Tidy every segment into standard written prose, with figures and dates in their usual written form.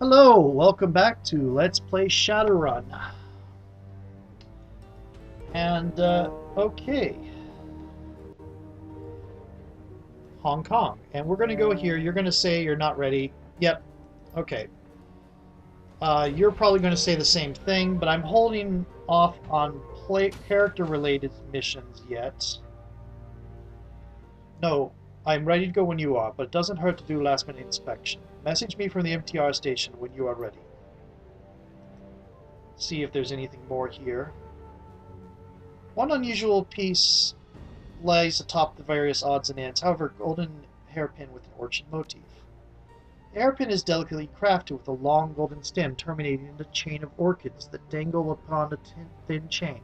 Hello, welcome back to Let's Play Shadowrun. And, okay, Hong Kong. And we're going to go here. You're going to say you're not ready. Yep, okay. You're probably going to say the same thing, but I'm holding off on character-related missions yet. No, I'm ready to go when you are, but it doesn't hurt to do last-minute inspection. Message me from the MTR station when you are ready. See if there's anything more here. One unusual piece lies atop the various odds and ends, however, golden hairpin with an orchid motif. The hairpin is delicately crafted with a long golden stem terminating in a chain of orchids that dangle upon a thin chain.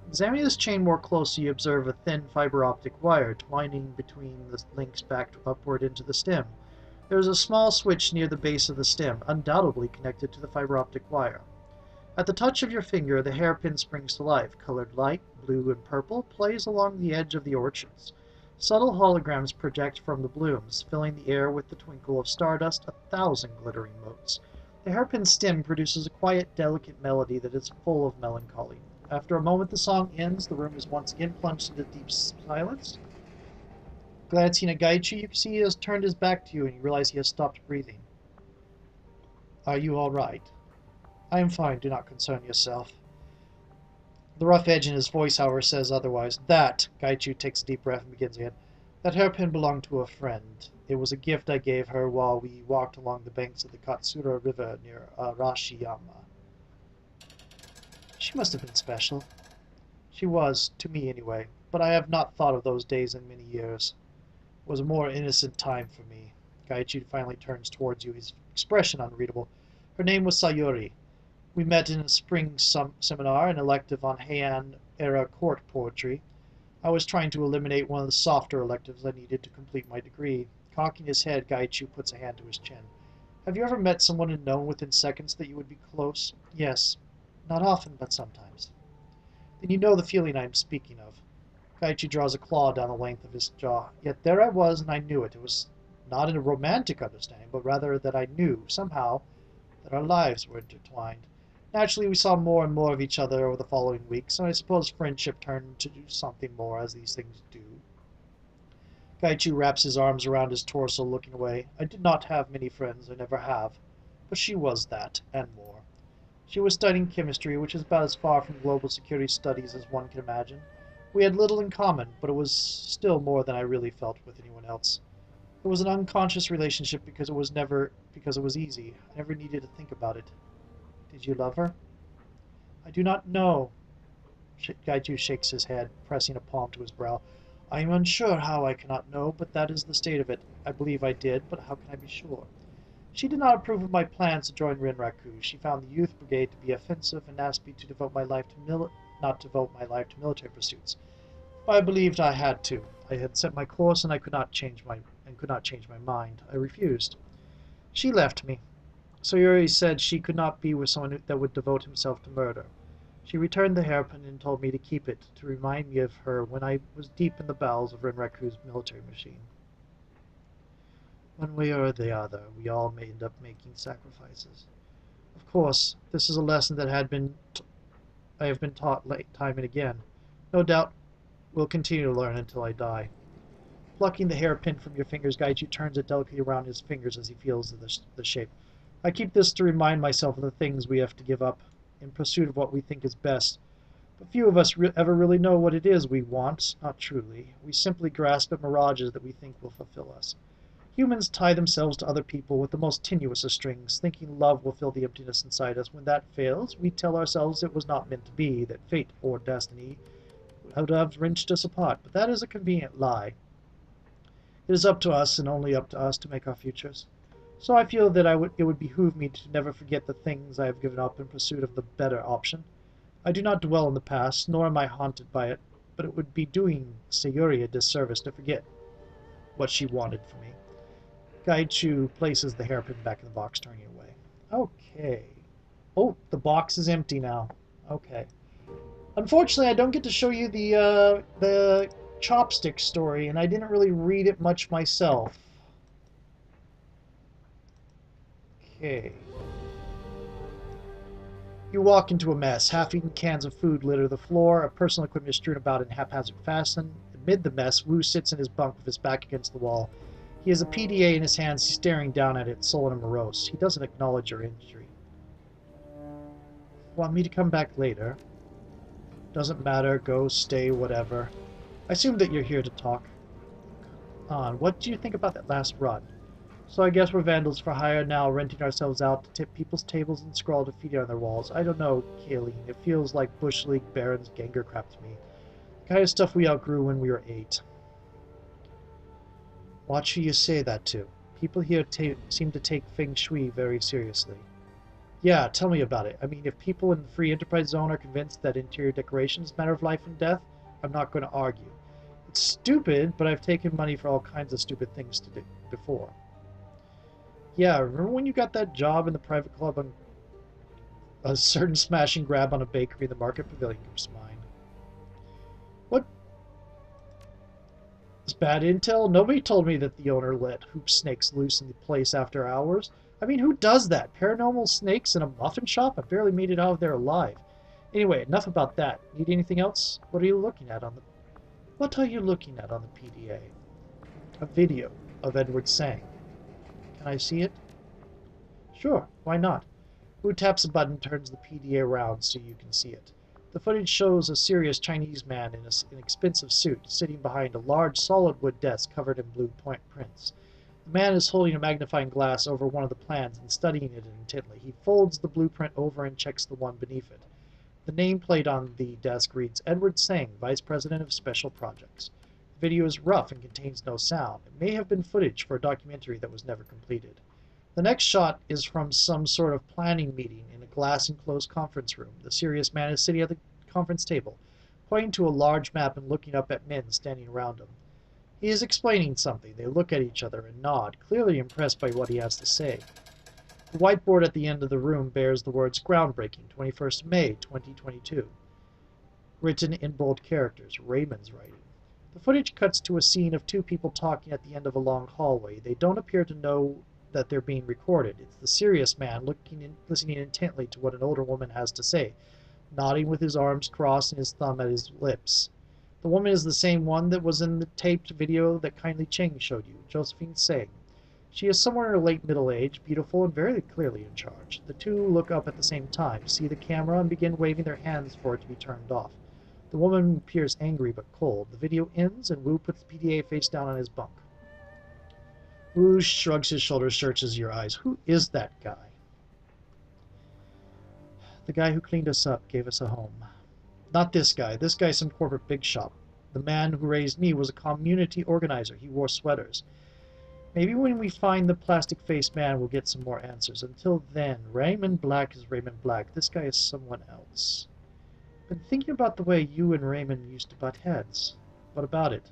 Examining this chain more closely, you observe a thin fiber optic wire twining between the links back upward into the stem. There is a small switch near the base of the stem, undoubtedly connected to the fiber optic wire. At the touch of your finger, the hairpin springs to life. Colored light, blue and purple, plays along the edge of the orchids. Subtle holograms project from the blooms, filling the air with the twinkle of stardust, 1,000 glittering motes. The hairpin stem produces a quiet, delicate melody that is full of melancholy. After a moment the song ends, the room is once again plunged into deep silence. Glancing at Gaichu, you can see he has turned his back to you, and you realize he has stopped breathing. Are you all right? I am fine, do not concern yourself. The rough edge in his voice, however, says otherwise. Gaichu takes a deep breath and begins again. That hairpin belonged to a friend. It was a gift I gave her while we walked along the banks of the Katsura River near Arashiyama. She must have been special. She was, to me anyway, but I have not thought of those days in many years. It was a more innocent time for me. Gaichu finally turns towards you, his expression unreadable. Her name was Sayuri. We met in a spring seminar, an elective on Heian-era court poetry. I was trying to eliminate one of the softer electives I needed to complete my degree. Cocking his head, Gaichu puts a hand to his chin. Have you ever met someone and known within seconds that you would be close? Yes. Not often, but sometimes. Then you know the feeling I am speaking of. Gaichu draws a claw down the length of his jaw. Yet there I was, and I knew it. It was not in a romantic understanding, but rather that I knew, somehow, that our lives were intertwined. Naturally, we saw more and more of each other over the following weeks, and I suppose friendship turned to do something more, as these things do. Gaichu wraps his arms around his torso, looking away. I did not have many friends, I never have. But she was that, and more. She was studying chemistry, which is about as far from global security studies as one can imagine. We had little in common, but it was still more than I really felt with anyone else. It was an unconscious relationship because it was easy. I never needed to think about it. Did you love her? I do not know. Gaichu shakes his head, pressing a palm to his brow. I am unsure how I cannot know, but that is the state of it. I believe I did, but how can I be sure? She did not approve of my plans to join Rinraku. She found the youth brigade to be offensive and asked me to devote my life to not devote my life to military pursuits. But I believed I had to. I had set my course, and I could not change my mind. I refused. She left me. Sayuri said she could not be with someone that would devote himself to murder. She returned the hairpin and told me to keep it, to remind me of her when I was deep in the bowels of Rinraku's military machine. One way or the other, we all may end up making sacrifices. Of course, this is a lesson that I have been taught time and again. No doubt will continue to learn until I die. Plucking the hairpin from your fingers, Gaichu turns it delicately around his fingers as he feels the shape. I keep this to remind myself of the things we have to give up in pursuit of what we think is best. But few of us ever really know what it is we want, not truly. We simply grasp at mirages that we think will fulfill us. Humans tie themselves to other people with the most tenuous of strings, thinking love will fill the emptiness inside us. When that fails, we tell ourselves it was not meant to be, that fate or destiny would have wrenched us apart. But that is a convenient lie. It is up to us, and only up to us, to make our futures. So I feel that it would behoove me to never forget the things I have given up in pursuit of the better option. I do not dwell on the past, nor am I haunted by it, but it would be doing Sayuri a disservice to forget what she wanted for me. Gaichu places the hairpin back in the box, turning away. Okay. Oh, the box is empty now. Okay. Unfortunately, I don't get to show you the chopstick story, and I didn't really read it much myself. Okay. You walk into a mess. Half-eaten cans of food litter the floor. A personal equipment is strewn about in haphazard fashion. Amid the mess, Wu sits in his bunk with his back against the wall. He has a PDA in his hands, staring down at it, sullen and morose. He doesn't acknowledge your injury. Want me to come back later? Doesn't matter. Go, stay, whatever. I assume that you're here to talk. On. What do you think about that last run? So I guess we're vandals for hire now, renting ourselves out to tip people's tables and scrawl graffiti on their walls. I don't know, Kayleen. It feels like Bush League Barons Ganger crap to me. The kind of stuff we outgrew when we were 8. Watch who you say that to. People here seem to take feng shui very seriously. Yeah, tell me about it. I mean, if people in the free enterprise zone are convinced that interior decoration is a matter of life and death, I'm not going to argue. It's stupid, but I've taken money for all kinds of stupid things to do before. Yeah, remember when you got that job in the private club on a certain smash and grab on a bakery in the Market Pavilion group's mine? What? It's bad intel? Nobody told me that the owner let hoop snakes loose in the place after hours. I mean, who does that? Paranormal snakes in a muffin shop? I barely made it out of there alive. Anyway, enough about that. Need anything else? What are you looking at on the... What are you looking at on the PDA? A video of Edward Sang. Can I see it? Sure, why not? Wu taps a button, turns the PDA around so you can see it. The footage shows a serious Chinese man in an expensive suit sitting behind a large solid wood desk covered in blue prints. The man is holding a magnifying glass over one of the plans and studying it intently. He folds the blueprint over and checks the one beneath it. The nameplate on the desk reads Edward Sang, Vice President of Special Projects. The video is rough and contains no sound. It may have been footage for a documentary that was never completed. The next shot is from some sort of planning meeting in a glass-enclosed conference room. The serious man is sitting at the conference table, pointing to a large map and looking up at men standing around him. He is explaining something. They look at each other and nod, clearly impressed by what he has to say. The whiteboard at the end of the room bears the words Groundbreaking, 21st May, 2022. Written in bold characters, Raymond's writing. The footage cuts to a scene of two people talking at the end of a long hallway. They don't appear to know that they're being recorded. It's the serious man listening intently to what an older woman has to say, nodding with his arms crossed and his thumb at his lips. The woman is the same one that was in the taped video that Kindly Cheng showed you, Josephine Sang. She is somewhere in her late middle age, beautiful and very clearly in charge. The two look up at the same time, see the camera, and begin waving their hands for it to be turned off. The woman appears angry but cold. The video ends, and Wu puts the PDA face down on his bunk. Wu shrugs his shoulders, searches your eyes. Who is that guy? The guy who cleaned us up, gave us a home. Not this guy. This guy's some corporate big shot. The man who raised me was a community organizer. He wore sweaters. Maybe when we find the plastic-faced man, we'll get some more answers. Until then, Raymond Black is Raymond Black. This guy is someone else. Been thinking about the way you and Raymond used to butt heads. What about it?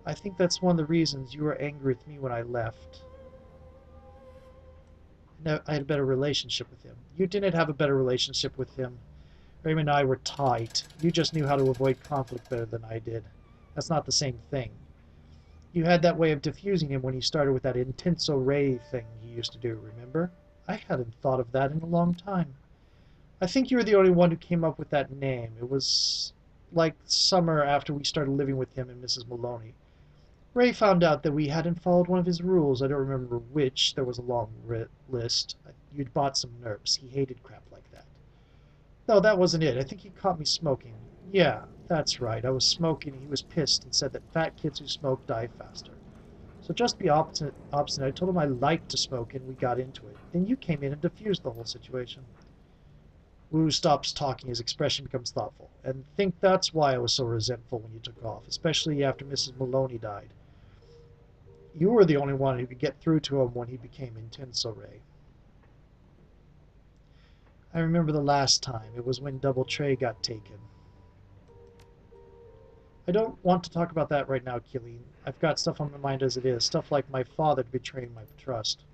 I think that's one of the reasons you were angry with me when I left. I had a better relationship with him. You didn't have a better relationship with him. Raymond and I were tight. You just knew how to avoid conflict better than I did. That's not the same thing. You had that way of diffusing him when he started with that intenso rave thing he used to do, remember? I hadn't thought of that in a long time. I think you were the only one who came up with that name. It was like summer after we started living with him and Mrs. Maloney. Ray found out that we hadn't followed one of his rules. I don't remember which. There was a long list. You'd bought some nerps. He hated crap like that. No, that wasn't it. I think he caught me smoking. Yeah, that's right. I was smoking and he was pissed and said that fat kids who smoke die faster. So just be obstinate. I told him I liked to smoke and we got into it. Then you came in and diffused the whole situation. Wu stops talking. His expression becomes thoughtful. And think that's why I was so resentful when you took off, especially after Mrs. Maloney died. You were the only one who could get through to him when he became intenso Ray. I remember the last time. It was when Double Trey got taken. I don't want to talk about that right now, Keeleen. I've got stuff on my mind as it is. Stuff like my father betraying my trust.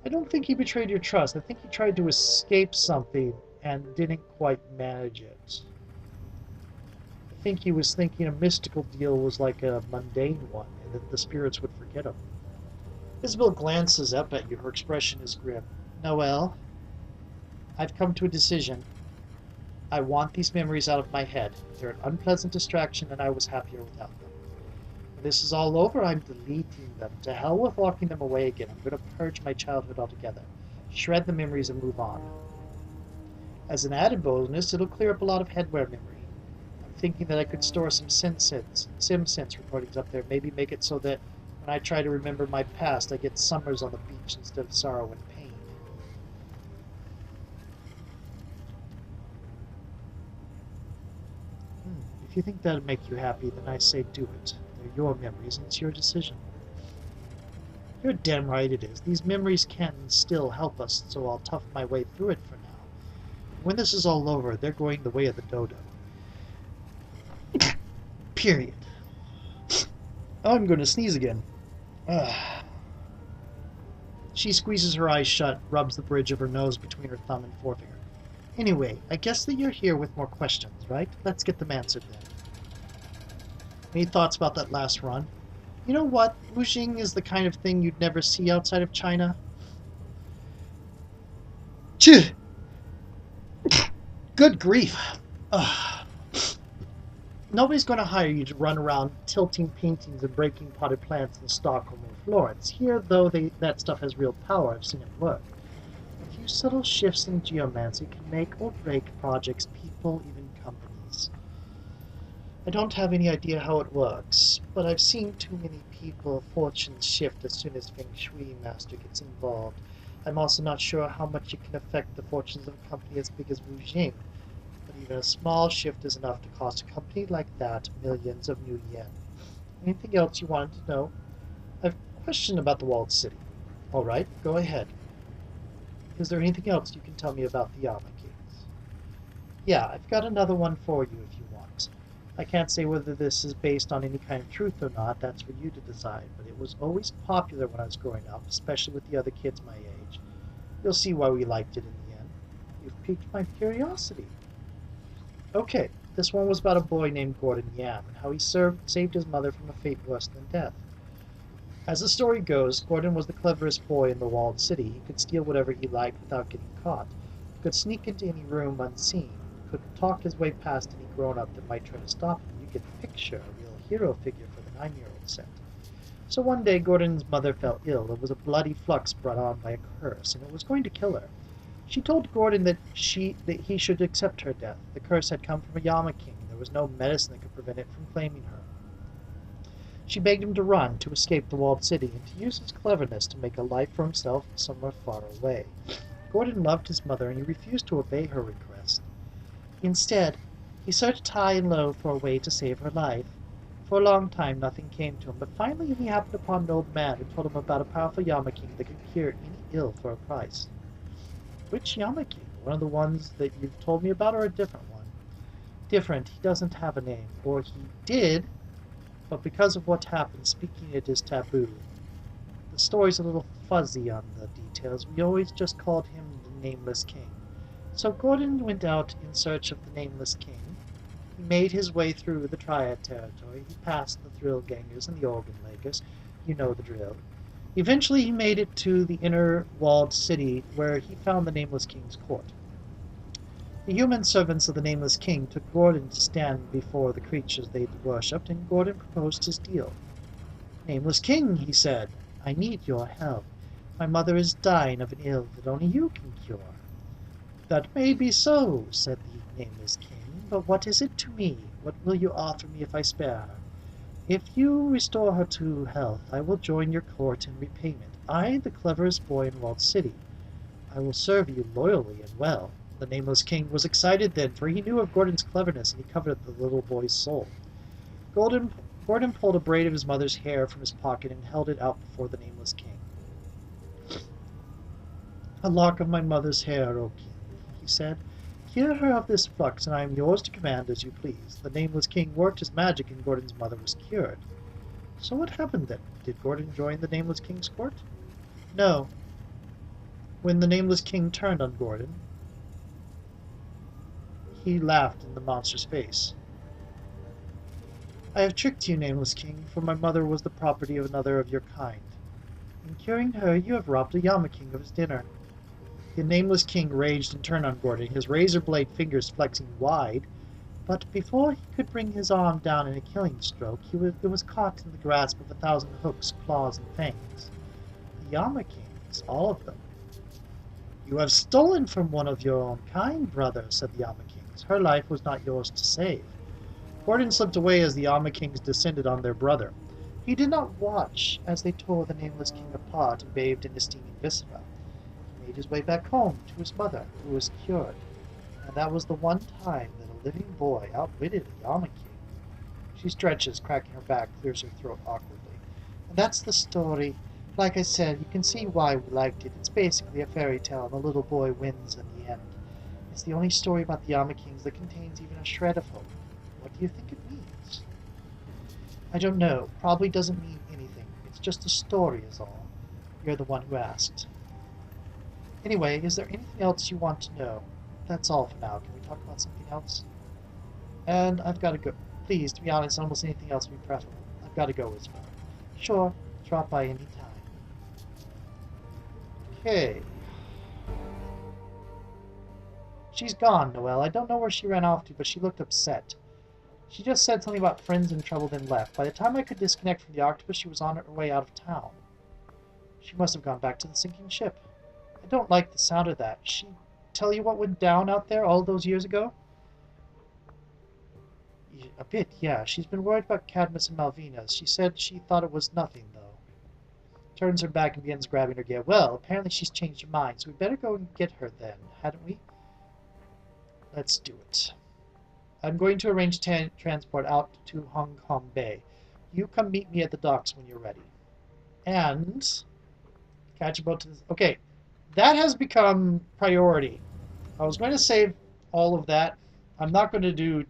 I don't think he betrayed your trust. I think he tried to escape something and didn't quite manage it. I think he was thinking a mystical deal was like a mundane one, and that the spirits would forget him. Isabel glances up at you. Her expression is grim. Noelle, I've come to a decision. I want these memories out of my head. They're an unpleasant distraction, and I was happier without them. When this is all over, I'm deleting them. To hell with locking them away again. I'm going to purge my childhood altogether. Shred the memories and move on. As an added bonus, it'll clear up a lot of headwear memory. I'm thinking that I could store some SimSense recordings up there. Maybe make it so that when I try to remember my past, I get summers on the beach instead of sorrow and pain. If you think that'd make you happy, then I say do it. They're your memories, and it's your decision. You're damn right it is. These memories can still help us, so I'll tough my way through it for now. When this is all over, they're going the way of the dodo. Period. Oh, I'm going to sneeze again. She squeezes her eyes shut, rubs the bridge of her nose between her thumb and forefinger. Anyway, I guess that you're here with more questions, right? Let's get them answered then. Any thoughts about that last run? You know what? Wujing is the kind of thing you'd never see outside of China. Chih! Good grief. Nobody's going to hire you to run around tilting paintings and breaking potted plants in Stockholm or Florence. Here, though, that stuff has real power. I've seen it work. A few subtle shifts in geomancy can make or break projects, people, even companies. I don't have any idea how it works, but I've seen too many people fortunes shift as soon as Feng Shui Master gets involved. I'm also not sure how much it can affect the fortunes of a company as big as Wujing, but even a small shift is enough to cost a company like that millions of new yen. Anything else you wanted to know? I've a question about the walled city. All right, go ahead. Is there anything else you can tell me about the Yama Kings? Yeah, I've got another one for you if you want. I can't say whether this is based on any kind of truth or not, that's for you to decide, but it was always popular when I was growing up, especially with the other kids my age. You'll see why we liked it in the end. You've piqued my curiosity. Okay, this one was about a boy named Gordon Yam, and how he saved his mother from a fate worse than death. As the story goes, Gordon was the cleverest boy in the walled city. He could steal whatever he liked without getting caught. He could sneak into any room unseen. Could talk his way past any grown-up that might try to stop him. You could picture a real hero figure for the 9-year-old set. So one day Gordon's mother fell ill. It was a bloody flux brought on by a curse, and it was going to kill her. She told Gordon that he should accept her death. The curse had come from a Yama King, and there was no medicine that could prevent it from claiming her. She begged him to run, to escape the walled city, and to use his cleverness to make a life for himself somewhere far away. Gordon loved his mother, and he refused to obey her request. Instead, he searched high and low for a way to save her life. For a long time nothing came to him, but finally he happened upon an old man who told him about a powerful Yama King that could cure any ill for a price. Which Yama King? One of the ones that you've told me about, or a different one? Different. He doesn't have a name. Or he did, but because of what happened, speaking it is taboo. The story's a little fuzzy on the details. We always just called him the Nameless King. So Gordon went out in search of the Nameless King. He made his way through the Triad territory. He passed the Thrill Gangers and the Organ Lakers. You know the drill. Eventually he made it to the inner walled city, where he found the Nameless King's court. The human servants of the Nameless King took Gordon to stand before the creatures they worshipped, and Gordon proposed his deal. Nameless King, he said, I need your help. My mother is dying of an ill that only you can cure. That may be so, said the Nameless King, but what is it to me? What will you offer me if I spare her? If you restore her to health, I will join your court in repayment. I, the cleverest boy in Walled City. I will serve you loyally and well. The Nameless King was excited then, for he knew of Gordon's cleverness, and he coveted the little boy's soul. Gordon pulled a braid of his mother's hair from his pocket and held it out before the Nameless King. A lock of my mother's hair, O King, he said. Cure her of this flux, and I am yours to command as you please. The Nameless King worked his magic, and Gordon's mother was cured. So what happened then? Did Gordon join the Nameless King's court? No. When the Nameless King turned on Gordon, he laughed in the monster's face. I have tricked you, Nameless King, for my mother was the property of another of your kind. In curing her, you have robbed a Yama King of his dinner. The nameless king raged and turned on Gordon, his razor blade fingers flexing wide. But before he could bring his arm down in a killing stroke, it was caught in the grasp of 1,000 hooks, claws, and fangs. The Yama Kings, all of them. You have stolen from one of your own kind, brother, said the Yama Kings. Her life was not yours to save. Gordon slipped away as the Yama Kings descended on their brother. He did not watch as they tore the nameless king apart and bathed in his steaming viscera. He made his way back home to his mother, who was cured. And that was the one time that a living boy outwitted a Yama King. She stretches, cracking her back, clears her throat awkwardly. And that's the story. Like I said, you can see why we liked it. It's basically a fairy tale, and the little boy wins in the end. It's the only story about the Yama Kings that contains even a shred of hope. What do you think it means? I don't know. Probably doesn't mean anything. It's just a story is all. You're the one who asked. Anyway, is there anything else you want to know? That's all for now. Can we talk about something else? And I've got to go. Please, to be honest, almost anything else would be preferable. I've got to go, Whisper. Sure. Drop by any time. Okay. She's gone, Noelle. I don't know where she ran off to, but she looked upset. She just said something about friends in trouble, then left. By the time I could disconnect from the octopus, she was on her way out of town. She must have gone back to the sinking ship. I don't like the sound of that. She tell you what went down out there all those years ago? A bit, yeah. She's been worried about Cadmus and Malvinas. She said she thought it was nothing, though. Turns her back and begins grabbing her gear. Well, apparently she's changed her mind, so we better go and get her then, hadn't we? Let's do it. I'm going to arrange transport out to Hong Kong Bay. You come meet me at the docks when you're ready. And catch a boat to this. Okay, that has become priority. I was going to save all of that. I'm not going to do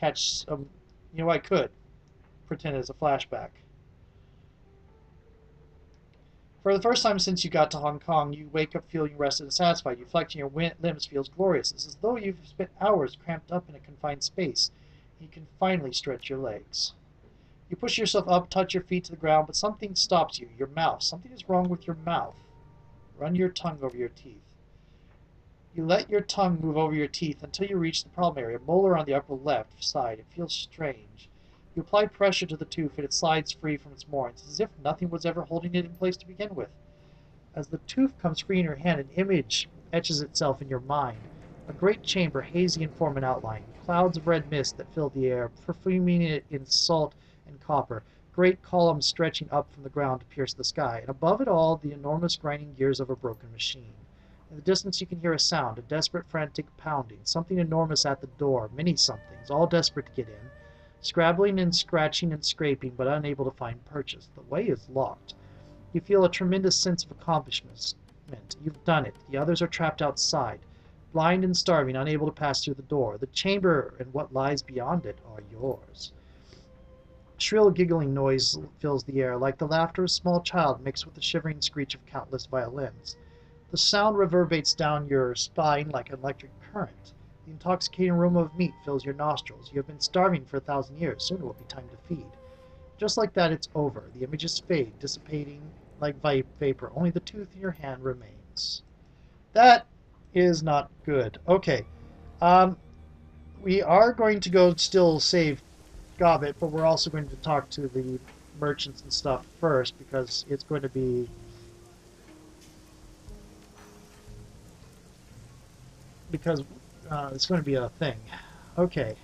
catch. I could pretend as a flashback. For the first time since you got to Hong Kong, you wake up feeling rested and satisfied. You flexing your limbs feels glorious. It's as though you've spent hours cramped up in a confined space. You can finally stretch your legs. You push yourself up, touch your feet to the ground, but something stops you. Your mouth. Something is wrong with your mouth. Run your tongue over your teeth. You let your tongue move over your teeth until you reach the problem area, molar on the upper left side. It feels strange. You apply pressure to the tooth and it slides free from its moorings, as if nothing was ever holding it in place to begin with. As the tooth comes free in your hand, an image etches itself in your mind. A great chamber, hazy in form and outline. Clouds of red mist that fill the air, perfuming it in salt and copper. Great columns stretching up from the ground to pierce the sky. And above it all, the enormous grinding gears of a broken machine. In the distance you can hear a sound, a desperate, frantic pounding. Something enormous at the door. Many somethings, all desperate to get in. Scrabbling and scratching and scraping, but unable to find purchase. The way is locked. You feel a tremendous sense of accomplishment. You've done it. The others are trapped outside, blind and starving, unable to pass through the door. The chamber and what lies beyond it are yours. Shrill giggling noise fills the air, like the laughter of a small child mixed with the shivering screech of countless violins. The sound reverberates down your spine like an electric current. The intoxicating aroma of meat fills your nostrils. You have been starving for 1,000 years. Soon it will be time to feed. Just like that, it's over. The images fade, dissipating like vapor. Only the tooth in your hand remains. That is not good. Okay. We are going to go still save Gobbet, but we're also going to talk to the merchants and stuff first, because it's going to be... it's going to be a thing. Okay.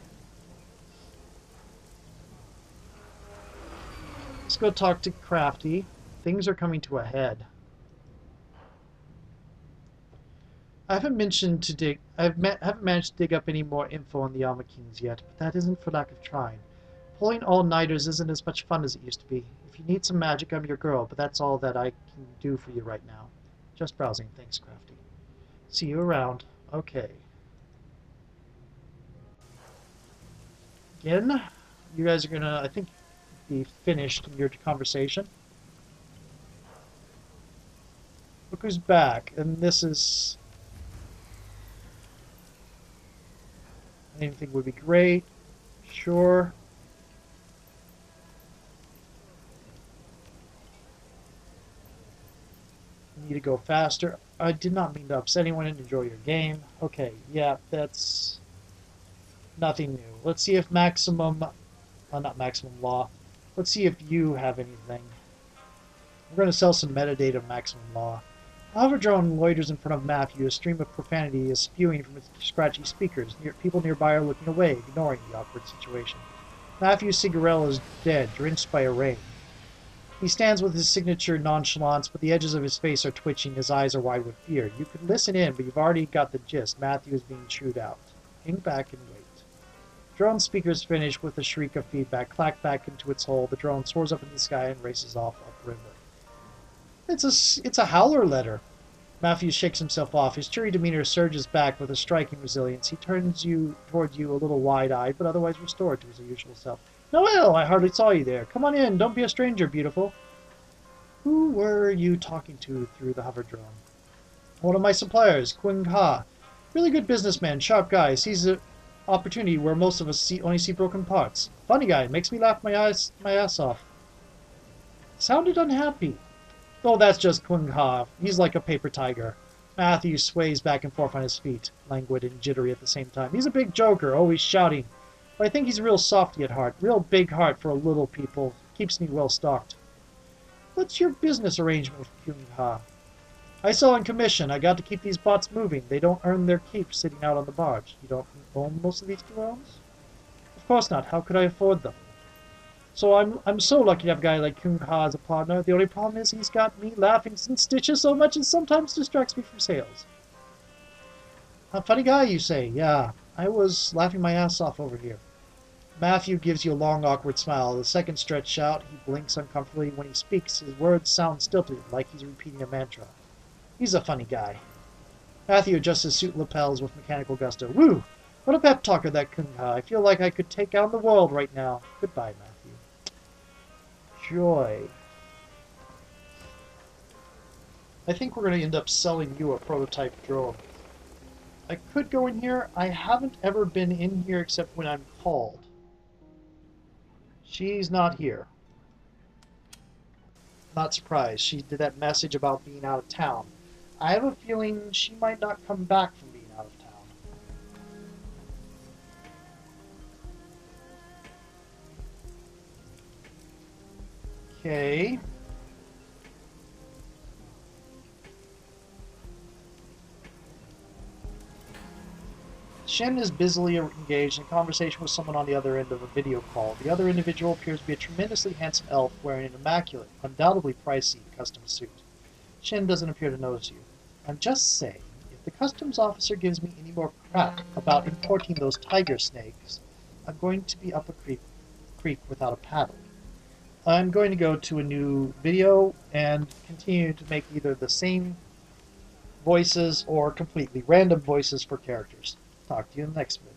Let's go talk to Crafty. Things are coming to a head. I haven't managed to dig up any more info on the Yama Kings yet, but that isn't for lack of trying. Pulling all-nighters isn't as much fun as it used to be. If you need some magic, I'm your girl, but that's all that I can do for you right now. Just browsing. Thanks, Crafty. See you around. Okay. Again, you guys are gonna, I think, be finished in your conversation. Look who's back, and this is... Anything would be great. Sure. need to go faster. I did not mean to upset anyone and enjoy your game. Okay, yeah, that's nothing new. Let's see if Maximum, not Maximum Law. Let's see if you have anything. We're going to sell some metadata of Maximum Law. A hover drone loiters in front of Matthew. A stream of profanity is spewing from its scratchy speakers. People nearby are looking away, ignoring the awkward situation. Matthew's cigarette is dead, drenched by a rain. He stands with his signature nonchalance, but the edges of his face are twitching, his eyes are wide with fear. You could listen in, but you've already got the gist. Matthew is being chewed out. Hang back and wait. Drone speakers finish with a shriek of feedback, clack back into its hole. The drone soars up in the sky and races off upriver. It's a howler letter. Matthew shakes himself off. His cheery demeanor surges back with a striking resilience. He turns toward you a little wide-eyed, but otherwise restored to his usual self. Noel, I hardly saw you there. Come on in. Don't be a stranger, beautiful. Who were you talking to through the hover drone? One of my suppliers, Qing Ha. Really good businessman, sharp guy. Sees an opportunity where most of us only see broken parts. Funny guy. Makes me laugh my ass off. Sounded unhappy. Oh, that's just Qing Ha. He's like a paper tiger. Matthew sways back and forth on his feet, languid and jittery at the same time. He's a big joker, always shouting. But I think he's a real softy at heart. Real big heart for a little people. Keeps me well stocked. What's your business arrangement with Qing Ha? I sell on commission. I got to keep these bots moving. They don't earn their keep sitting out on the barge. You don't own most of these drones? Of course not. How could I afford them? So I'm so lucky to have a guy like Qing Ha as a partner. The only problem is he's got me laughing in stitches so much it sometimes distracts me from sales. A funny guy, you say? Yeah, I was laughing my ass off over here. Matthew gives you a long, awkward smile. The second stretched out, he blinks uncomfortably. When he speaks, his words sound stilted, like he's repeating a mantra. He's a funny guy. Matthew adjusts his suit lapels with mechanical gusto. Woo! What a pep talker that Qing Ha. I feel like I could take on the world right now. Goodbye, Matthew. Joy. I think we're going to end up selling you a prototype drone. I could go in here. I haven't ever been in here except when I'm called. She's not here. Not surprised. She did that message about being out of town. I have a feeling she might not come back from being out of town. Okay. Shen is busily engaged in conversation with someone on the other end of a video call. The other individual appears to be a tremendously handsome elf wearing an immaculate, undoubtedly pricey custom suit. Shen doesn't appear to notice you. I'm just saying, if the customs officer gives me any more crap about importing those tiger snakes, I'm going to be up a creek without a paddle. I'm going to go to a new video and continue to make either the same voices or completely random voices for characters. Talk to you in the next video.